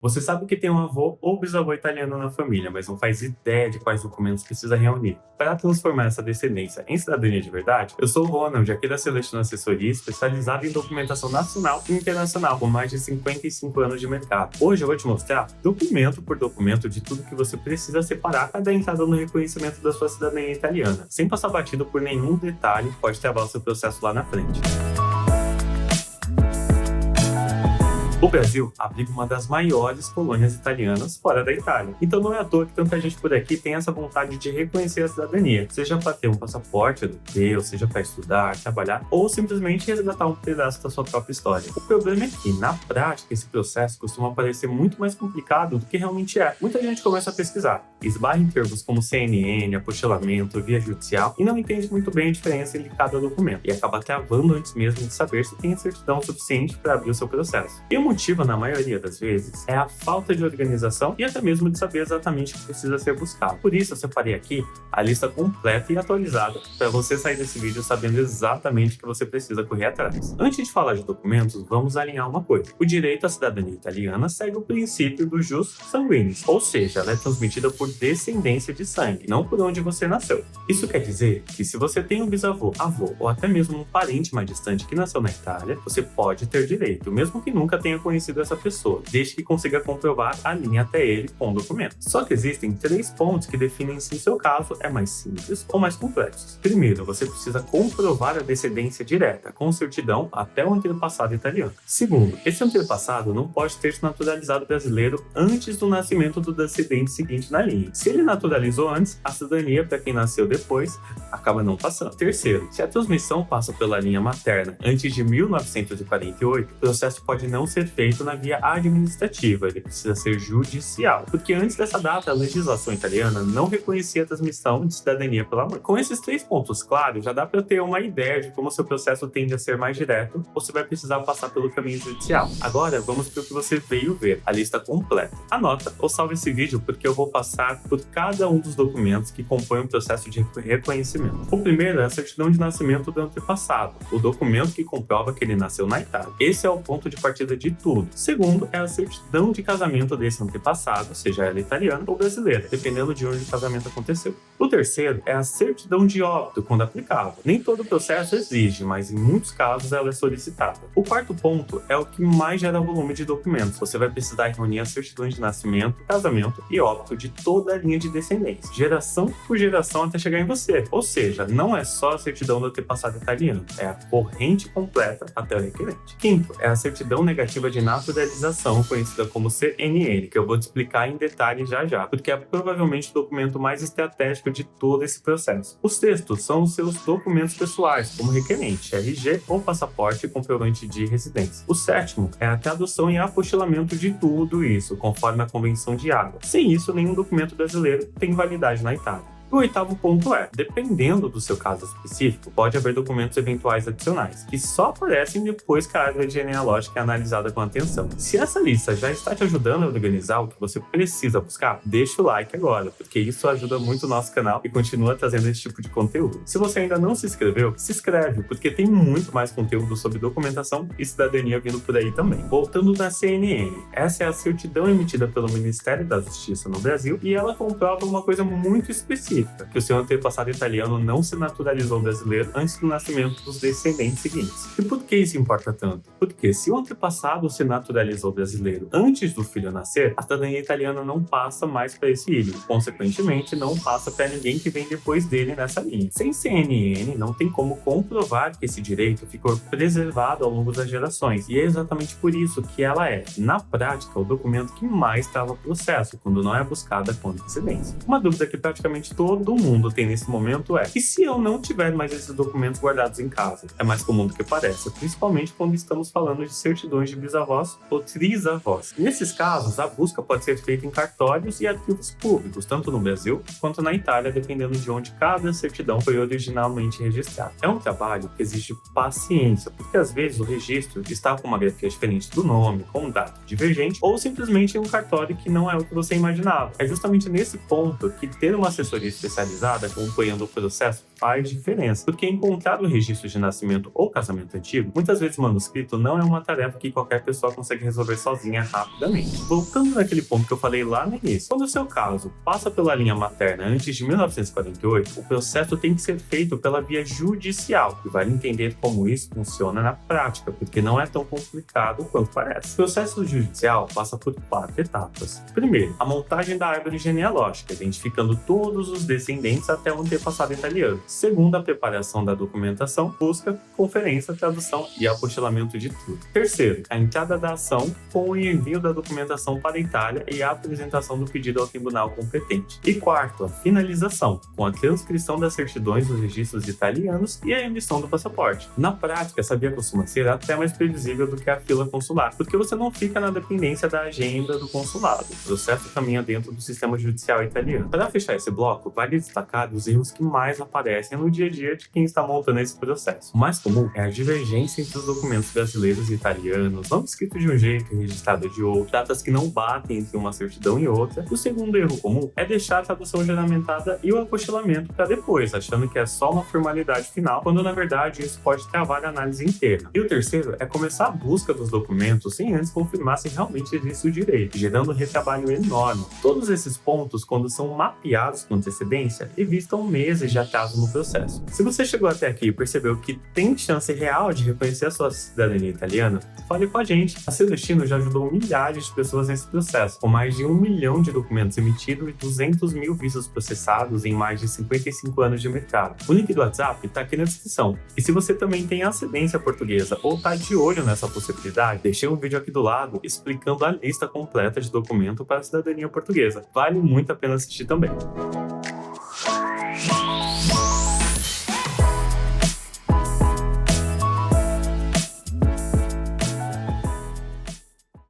Você sabe que tem um avô ou bisavô italiano na família, mas não faz ideia de quais documentos precisa reunir. Para transformar essa descendência em cidadania de verdade, eu sou o Ronald, aqui da Celestina Assessoria, especializada em documentação nacional e internacional, com mais de 55 anos de mercado. Hoje eu vou te mostrar, documento por documento, de tudo que você precisa separar cada entrada no reconhecimento da sua cidadania italiana, sem passar batido por nenhum detalhe que pode travar o seu processo lá na frente. O Brasil abriga uma das maiores colônias italianas fora da Itália. Então não é à toa que tanta gente por aqui tem essa vontade de reconhecer a cidadania, seja para ter um passaporte europeu, seja para estudar, trabalhar ou simplesmente resgatar um pedaço da sua própria história. O problema é que, na prática, esse processo costuma parecer muito mais complicado do que realmente é. Muita gente começa a pesquisar, esbarra em termos como CNN, apostilamento, via judicial e não entende muito bem a diferença entre cada documento e acaba travando antes mesmo de saber se tem certidão suficiente para abrir o seu processo. E o motivo, na maioria das vezes, é a falta de organização e até mesmo de saber exatamente o que precisa ser buscado. Por isso, eu separei aqui a lista completa e atualizada para você sair desse vídeo sabendo exatamente o que você precisa correr atrás. Antes de falar de documentos, vamos alinhar uma coisa. O direito à cidadania italiana segue o princípio do jus sanguinis, ou seja, ela é transmitida por descendência de sangue, não por onde você nasceu. Isso quer dizer que se você tem um bisavô, avô ou até mesmo um parente mais distante que nasceu na Itália, você pode ter direito, mesmo que nunca tenha conhecido essa pessoa, desde que consiga comprovar a linha até ele com o documento. Só que existem 3 pontos que definem se o seu caso é mais simples ou mais complexo. Primeiro, você precisa comprovar a descendência direta, com certidão até o antepassado italiano. Segundo, esse antepassado não pode ter se naturalizado brasileiro antes do nascimento do descendente seguinte na linha. Se ele naturalizou antes, a cidadania para quem nasceu depois acaba não passando. Terceiro, se a transmissão passa pela linha materna antes de 1948, o processo pode não ser feito na via administrativa, ele precisa ser judicial, porque antes dessa data a legislação italiana não reconhecia a transmissão de cidadania pela mãe. Com esses 3 pontos claros, já dá para ter uma ideia de como o seu processo tende a ser mais direto ou se vai precisar passar pelo caminho judicial. Agora vamos para o que você veio ver, a lista completa. Anota ou salve esse vídeo porque eu vou passar por cada um dos documentos que compõem o processo de reconhecimento. O primeiro é a certidão de nascimento do antepassado, o documento que comprova que ele nasceu na Itália. Esse é o ponto de partida de tudo. Segundo é a certidão de casamento desse antepassado, seja ela italiana ou brasileira, dependendo de onde o casamento aconteceu. O terceiro é a certidão de óbito, quando aplicável. Nem todo o processo exige, mas em muitos casos ela é solicitada. O quarto ponto é o que mais gera volume de documentos. Você vai precisar reunir as certidões de nascimento, casamento e óbito de toda a linha de descendência, geração por geração até chegar em você. Ou seja, não é só a certidão do antepassado italiano, é a corrente completa até o requerente. Quinto é a certidão negativa de naturalização, conhecida como CNN, que eu vou te explicar em detalhes já, porque é provavelmente o documento mais estratégico de todo esse processo. Os sextos são os seus documentos pessoais, como requerente, RG ou passaporte e comprovante de residência. O sétimo é a tradução e apostilamento de tudo isso, conforme a Convenção de Haga. Sem isso, nenhum documento brasileiro tem validade na Itália. O oitavo ponto é, dependendo do seu caso específico, pode haver documentos eventuais adicionais, que só aparecem depois que a árvore genealógica é analisada com atenção. Se essa lista já está te ajudando a organizar o que você precisa buscar, deixa o like agora, porque isso ajuda muito o nosso canal e continua trazendo esse tipo de conteúdo. Se você ainda não se inscreveu, se inscreve, porque tem muito mais conteúdo sobre documentação e cidadania vindo por aí também. Voltando na CNN, essa é a certidão emitida pelo Ministério da Justiça no Brasil e ela comprova uma coisa muito específica, que o seu antepassado italiano não se naturalizou brasileiro antes do nascimento dos descendentes seguintes. E por que isso importa tanto? Porque se o antepassado se naturalizou brasileiro antes do filho nascer, a cidadania italiana não passa mais para esse filho, consequentemente não passa para ninguém que vem depois dele nessa linha. Sem CNN, não tem como comprovar que esse direito ficou preservado ao longo das gerações, e é exatamente por isso que ela é, na prática, o documento que mais trava o processo, quando não é buscada com antecedência. Uma dúvida que praticamente todo mundo tem nesse momento é: e se eu não tiver mais esses documentos guardados em casa? É mais comum do que parece, principalmente quando estamos falando de certidões de bisavós ou trisavós. Nesses casos, a busca pode ser feita em cartórios e arquivos públicos, tanto no Brasil quanto na Itália, dependendo de onde cada certidão foi originalmente registrada. É um trabalho que exige paciência, porque às vezes o registro está com uma grafia diferente do nome, com data divergente, ou simplesmente em um cartório que não é o que você imaginava. É justamente nesse ponto que ter uma assessoria especializada acompanhando o processo faz diferença, porque encontrar o registro de nascimento ou casamento antigo, muitas vezes manuscrito, não é uma tarefa que qualquer pessoa consegue resolver sozinha rapidamente. Voltando naquele ponto que eu falei lá no início, quando o seu caso passa pela linha materna antes de 1948, o processo tem que ser feito pela via judicial, e vale entender como isso funciona na prática, porque não é tão complicado quanto parece. O processo judicial passa por 4 etapas. Primeiro, a montagem da árvore genealógica, identificando todos os descendentes até o antepassado italiano. Segundo, a preparação da documentação, busca, conferência, tradução e apostilamento de tudo. Terceiro, a entrada da ação com o envio da documentação para a Itália e a apresentação do pedido ao tribunal competente. E quarto, a finalização, com a transcrição das certidões dos registros italianos e a emissão do passaporte. Na prática, essa via costuma ser até mais previsível do que a fila consular, porque você não fica na dependência da agenda do consulado. O processo caminha dentro do sistema judicial italiano. Para fechar esse bloco, vale destacar os erros que mais aparecem no dia a dia de quem está montando esse processo. O mais comum é a divergência entre os documentos brasileiros e italianos, nome escrito de um jeito e registrado de outro, datas que não batem entre uma certidão e outra. O segundo erro comum é deixar a tradução juramentada e o apostilamento para depois, achando que é só uma formalidade final, quando na verdade isso pode travar a análise interna. E o terceiro é começar a busca dos documentos sem antes confirmar se realmente existe o direito, gerando um retrabalho enorme. Todos esses pontos, quando são mapeados com antecedência, evitam meses de atraso no processo. Se você chegou até aqui e percebeu que tem chance real de reconhecer a sua cidadania italiana, fale com a gente. A Celestino já ajudou milhares de pessoas nesse processo, com mais de 1 milhão de documentos emitidos e 200 mil vistos processados em mais de 55 anos de mercado. O link do WhatsApp está aqui na descrição. E se você também tem ascendência portuguesa ou está de olho nessa possibilidade, deixei um vídeo aqui do lado explicando a lista completa de documento para a cidadania portuguesa. Vale muito a pena assistir também.